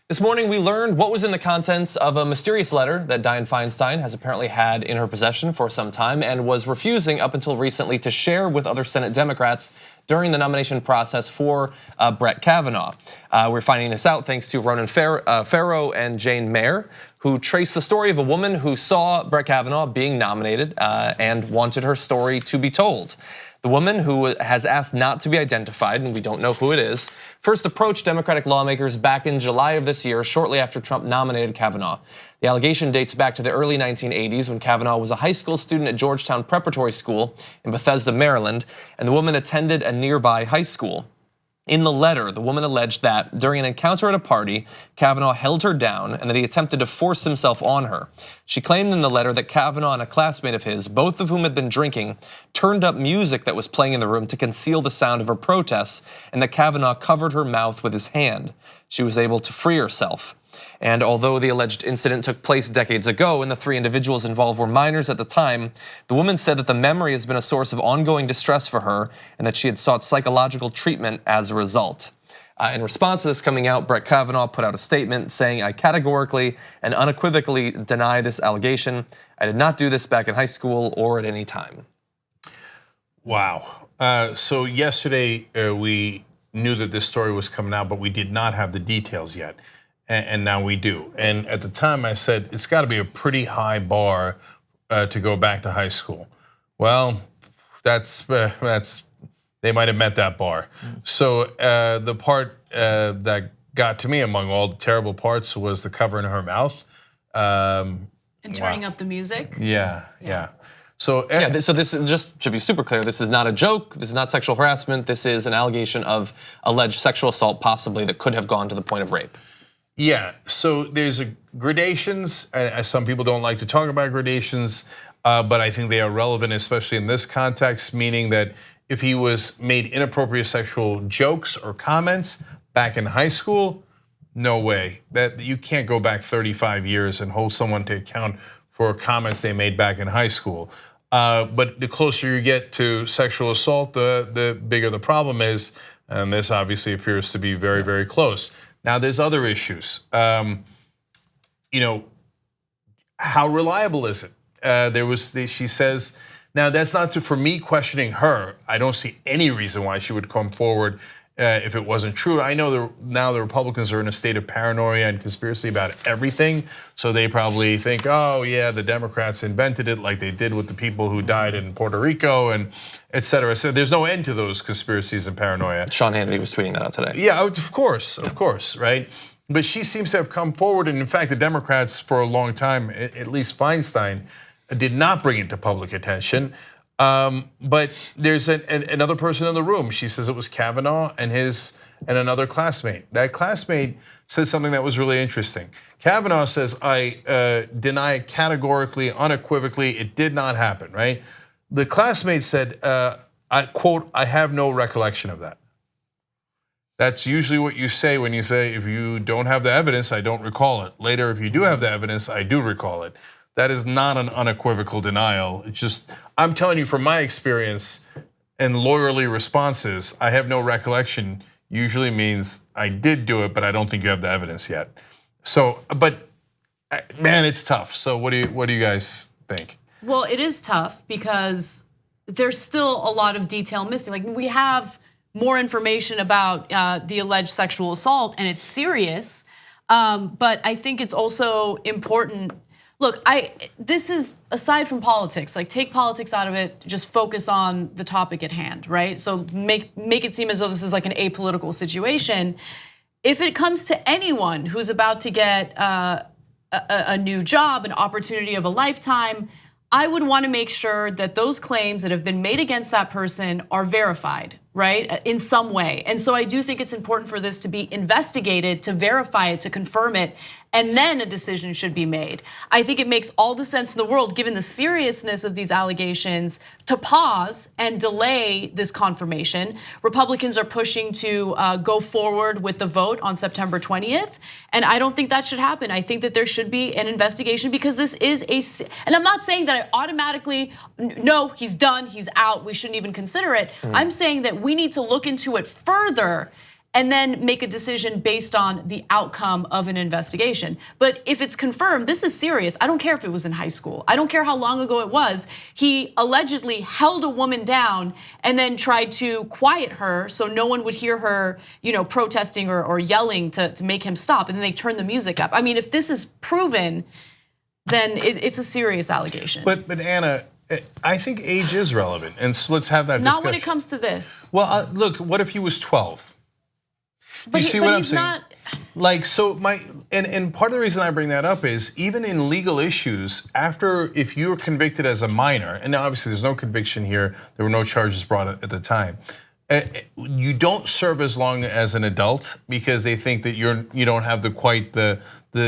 This morning, we learned what was in the contents of a mysterious letter that Dianne Feinstein has apparently had in her possession for some time and was refusing up until recently to share with other Senate Democrats during the nomination process for Brett Kavanaugh. We're finding this out thanks to Ronan Farrow and Jane Mayer, who traced the story of a woman who saw Brett Kavanaugh being nominated and wanted her story to be told. The woman, who has asked not to be identified, and we don't know who it is, first approached Democratic lawmakers back in July of this year, shortly after Trump nominated Kavanaugh. The allegation dates back to the early 1980s when Kavanaugh was a high school student at Georgetown Preparatory School in Bethesda, Maryland, and the woman attended a nearby high school. In the letter, the woman alleged that during an encounter at a party, Kavanaugh held her down and that he attempted to force himself on her. She claimed in the letter that Kavanaugh and a classmate of his, both of whom had been drinking, turned up music that was playing in the room to conceal the sound of her protests, and that Kavanaugh covered her mouth with his hand. She was able to free herself. And although the alleged incident took place decades ago and the three individuals involved were minors at the time, the woman said that the memory has been a source of ongoing distress for her and that she had sought psychological treatment as a result. In response to this coming out, Brett Kavanaugh put out a statement saying, "I categorically and unequivocally deny this allegation. I did not do this back in high school or at any time." Wow. So yesterday we knew that this story was coming out, but we did not have the details yet. And now we do. And at the time I said, it's gotta be a pretty high bar to go back to high school. Well, they might have met that bar. So the part that got to me among all the terrible parts was the covering her mouth. And turning up the music. Yeah. So this is just to be super clear, this is not a joke, this is not sexual harassment, this is an allegation of alleged sexual assault possibly that could have gone to the point of rape. Yeah, so there's gradations. Some people don't like to talk about gradations, but I think they are relevant, especially in this context, meaning that if he was made inappropriate sexual jokes or comments back in high school, no way. That you can't go back 35 years and hold someone to account for comments they made back in high school. But the closer you get to sexual assault, the bigger the problem is, and this obviously appears to be very, very close. Now there's other issues. How reliable is it? She says, now that's not for me questioning her. I don't see any reason why she would come forward if it wasn't true. I know now the Republicans are in a state of paranoia and conspiracy about everything. So they probably think, oh yeah, the Democrats invented it like they did with the people who died in Puerto Rico and et cetera. So there's no end to those conspiracies and paranoia. Sean Hannity was tweeting that out today. Yeah, of course, right? But she seems to have come forward, and in fact, the Democrats for a long time, at least Feinstein, did not bring it to public attention. But there's another person in the room. She says it was Kavanaugh and another classmate. That classmate says something that was really interesting. Kavanaugh says, I deny categorically, unequivocally, it did not happen, right? The classmate said, I quote, I have no recollection of that. That's usually what you say when you say, if you don't have the evidence, I don't recall it. Later, if you do have the evidence, I do recall it. That is not an unequivocal denial. It's just, I'm telling you from my experience and lawyerly responses, I have no recollection usually means I did do it, but I don't think you have the evidence yet. So, but man, it's tough. So what do you guys think? Well, it is tough because there's still a lot of detail missing. Like we have more information about the alleged sexual assault and it's serious, but I think it's also important. Look, this is aside from politics, like take politics out of it, just focus on the topic at hand, right? So make it seem as though this is like an apolitical situation. If it comes to anyone who's about to get a new job, an opportunity of a lifetime, I would want to make sure that those claims that have been made against that person are verified, right, in some way. And so I do think it's important for this to be investigated, to verify it, to confirm it, and then a decision should be made. I think it makes all the sense in the world, given the seriousness of these allegations, to pause and delay this confirmation. Republicans are pushing to go forward with the vote on September 20th, and I don't think that should happen. I think that there should be an investigation because this is and I'm not saying that I automatically, no, he's done, he's out, we shouldn't even consider it. I'm saying that we need to look into it further and then make a decision based on the outcome of an investigation. But if it's confirmed, this is serious. I don't care if it was in high school. I don't care how long ago it was. He allegedly held a woman down and then tried to quiet her so no one would hear her, protesting or yelling to make him stop. And then they turned the music up. I mean, if this is proven, then it's a serious allegation. But Anna, I think age is relevant, and so let's have that discussion. Not when it comes to this. Well, look, what if he was 12? But you see what I'm he's saying? Not... Like, so and part of the reason I bring that up is even in legal issues, if you were convicted as a minor, and now obviously there's no conviction here, there were no charges brought at the time. You don't serve as long as an adult because they think that you don't have quite the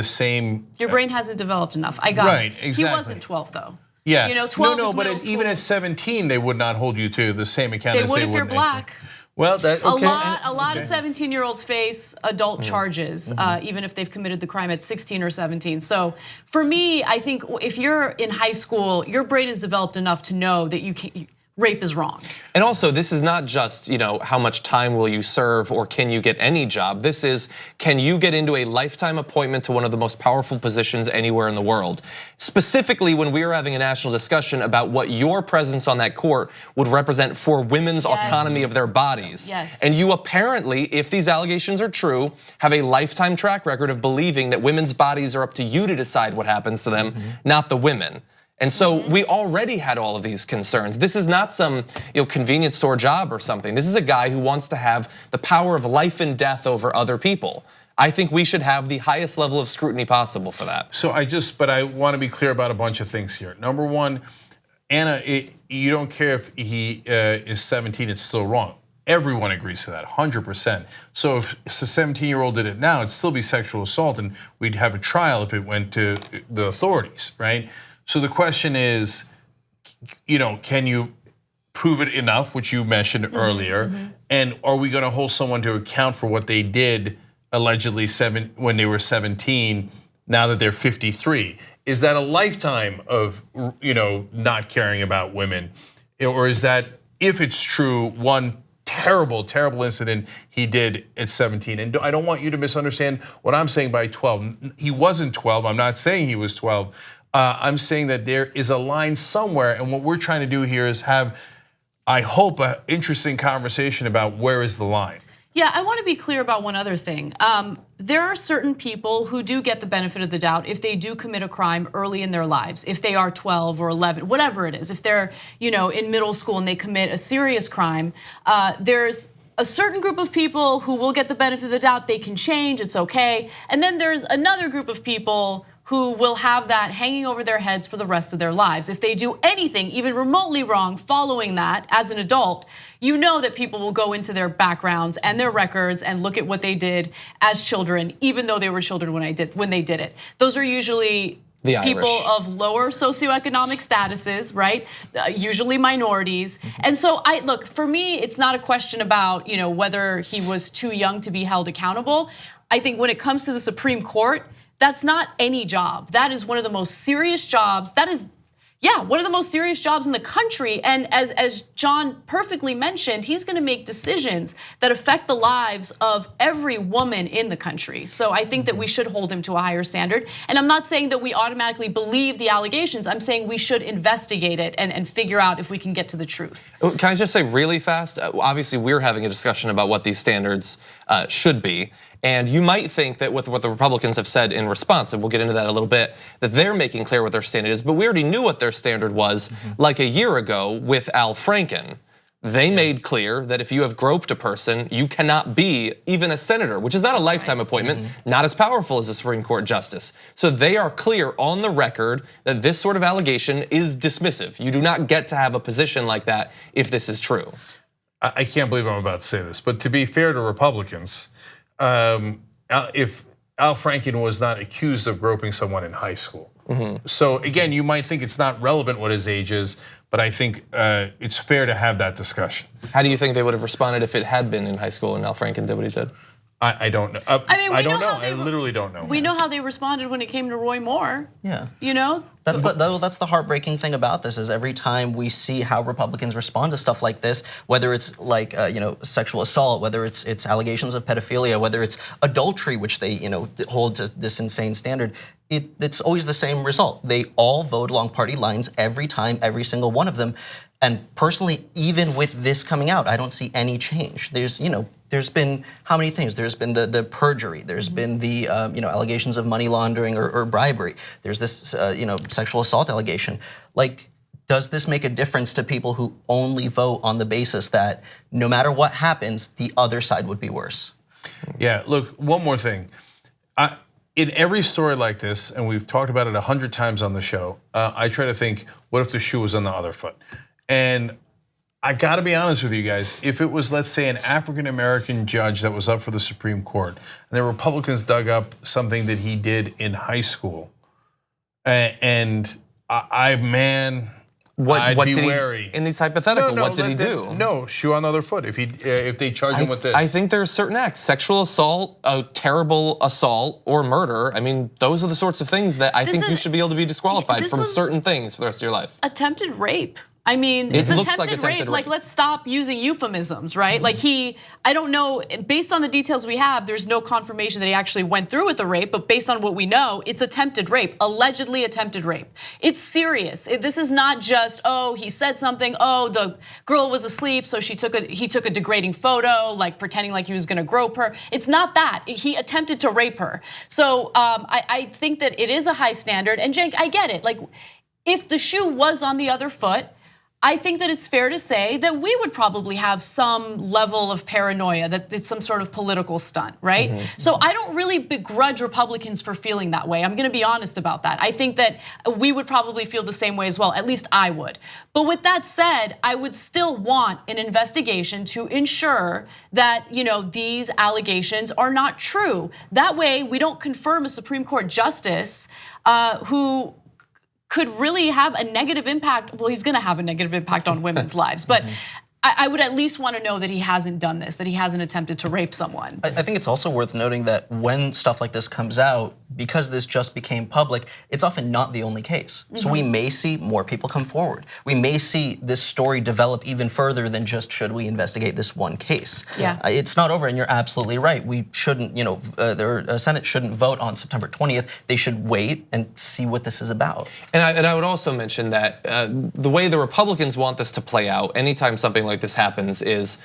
same. Your brain hasn't developed enough. I got right, it. Exactly. He wasn't 12 though. Yeah, 12 no, is but middle school. even at 17, they would not hold you to the same account they as would they if would. you're black. Well, that okay. A lot of 17-year-olds face adult charges, even if they've committed the crime at 16 or 17. So for me, I think if you're in high school, your brain is developed enough to know that rape is wrong. And also, this is not just how much time will you serve or can you get any job. This is, can you get into a lifetime appointment to one of the most powerful positions anywhere in the world? Specifically, when we were having a national discussion about what your presence on that court would represent for women's autonomy of their bodies. Yes. And you apparently, if these allegations are true, have a lifetime track record of believing that women's bodies are up to you to decide what happens to them, not the women. And so we already had all of these concerns. This is not some convenience store job or something. This is a guy who wants to have the power of life and death over other people. I think we should have the highest level of scrutiny possible for that. So but I want to be clear about a bunch of things here. Number one, Anna, you don't care if he is 17, it's still wrong. Everyone agrees to that, 100%. So if a 17-year-old did it now, it'd still be sexual assault and we'd have a trial if it went to the authorities, right? So the question is, can you prove it enough, which you mentioned earlier, and are we going to hold someone to account for what they did allegedly when they were 17, now that they're 53? Is that a lifetime of not caring about women, or is that, if it's true, one terrible, terrible incident he did at 17? And I don't want you to misunderstand what I'm saying by 12. He wasn't 12. I'm not saying he was 12. I'm saying that there is a line somewhere, and what we're trying to do here is have, I hope, an interesting conversation about where is the line. Yeah, I want to be clear about one other thing. There are certain people who do get the benefit of the doubt if they do commit a crime early in their lives, if they are 12 or 11, whatever it is. If they're in middle school and they commit a serious crime, there's a certain group of people who will get the benefit of the doubt. They can change, it's okay. And then there's another group of people who will have that hanging over their heads for the rest of their lives. If they do anything even remotely wrong following that as an adult, you know that people will go into their backgrounds and their records and look at what they did as children, even though they were children when they did it. Those are usually people of lower socioeconomic statuses, right? Usually minorities. And so look, for me, it's not a question about whether he was too young to be held accountable. I think when it comes to the Supreme Court, that's not any job. That is one of the most serious jobs. That is, one of the most serious jobs in the country. And as John perfectly mentioned, he's gonna make decisions that affect the lives of every woman in the country. So I think that we should hold him to a higher standard. And I'm not saying that we automatically believe the allegations. I'm saying we should investigate it and figure out if we can get to the truth. Can I just say really fast? Obviously, we're having a discussion about what these standards should be. And you might think that with what the Republicans have said in response, and we'll get into that a little bit, that they're making clear what their standard is, but we already knew what their standard was like a year ago with Al Franken. They made clear that if you have groped a person, you cannot be even a senator, which is not a lifetime appointment, not as powerful as a Supreme Court justice. So they are clear on the record that this sort of allegation is dismissive. You do not get to have a position like that if this is true. I can't believe I'm about to say this, but to be fair to Republicans, if Al Franken was not accused of groping someone in high school. So again, you might think it's not relevant what his age is, but I think it's fair to have that discussion. How do you think they would have responded if it had been in high school and Al Franken did what he did? I don't know. I don't know. I literally don't know. We know how they responded when it came to Roy Moore. Yeah. You know? That's the heartbreaking thing about this is every time we see how Republicans respond to stuff like this, whether it's like sexual assault, whether it's allegations of pedophilia, whether it's adultery, which they hold to this insane standard, it's always the same result. They all vote along party lines every time, every single one of them. And personally, even with this coming out, I don't see any change. There's been how many things? There's been the perjury. There's been the allegations of money laundering or bribery. There's this sexual assault allegation. Like, does this make a difference to people who only vote on the basis that no matter what happens, the other side would be worse? Yeah. Look, one more thing. In every story like this, and we've talked about it 100 times on the show, I try to think, what if the shoe was on the other foot? And I gotta be honest with you guys, if it was, let's say, an African-American judge that was up for the Supreme Court, and the Republicans dug up something that he did in high school, and I'd be wary. In these hypothetical, what did he do? No, shoe on the other foot, if they charge him with this. I think there's certain acts, sexual assault, a terrible assault, or murder. I mean, those are the sorts of things that I think you should be able to be disqualified from certain things for the rest of your life. Attempted rape. I mean, it's attempted rape. Like, let's stop using euphemisms, right? Like I don't know, based on the details we have, there's no confirmation that he actually went through with the rape, but based on what we know, it's attempted rape, allegedly attempted rape. It's serious. This is not just, oh, he said something, oh, the girl was asleep, so he took a degrading photo, like pretending like he was gonna grope her. It's not that, he attempted to rape her. So I think that it is a high standard, and Cenk, I get it. Like, if the shoe was on the other foot, I think that it's fair to say that we would probably have some level of paranoia that it's some sort of political stunt, right? So I don't really begrudge Republicans for feeling that way. I'm gonna be honest about that. I think that we would probably feel the same way as well, at least I would. But with that said, I would still want an investigation to ensure that these allegations are not true. That way we don't confirm a Supreme Court justice who could really have a negative impact. Well, he's gonna have a negative impact on women's lives, but I would at least want to know that he hasn't done this, that he hasn't attempted to rape someone. I think it's also worth noting that when stuff like this comes out, because this just became public, it's often not the only case. So we may see more people come forward. We may see this story develop even further than just should we investigate this one case. Yeah. It's not over, and you're absolutely right. We shouldn't, the Senate shouldn't vote on September 20th. They should wait and see what this is about. And I would also mention that the way the Republicans want this to play out, anytime something like this happens, is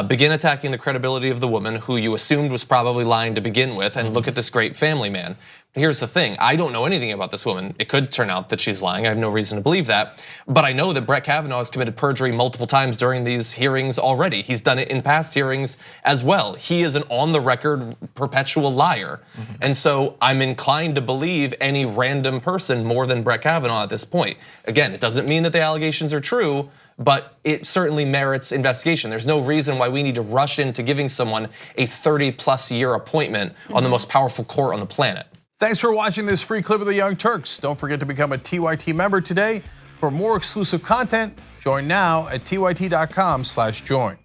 begin attacking the credibility of the woman who you assumed was probably lying to begin with, and look at this great family man. Here's the thing, I don't know anything about this woman. It could turn out that she's lying, I have no reason to believe that. But I know that Brett Kavanaugh has committed perjury multiple times during these hearings already. He's done it in past hearings as well. He is an on the record perpetual liar. And so I'm inclined to believe any random person more than Brett Kavanaugh at this point. Again, it doesn't mean that the allegations are true, but it certainly merits investigation. There's no reason why we need to rush into giving someone a 30+ year appointment on the most powerful court on the planet. Thanks for watching this free clip of the Young Turks. Don't forget to become a TYT member today. For more exclusive content, join now at tyt.com/join.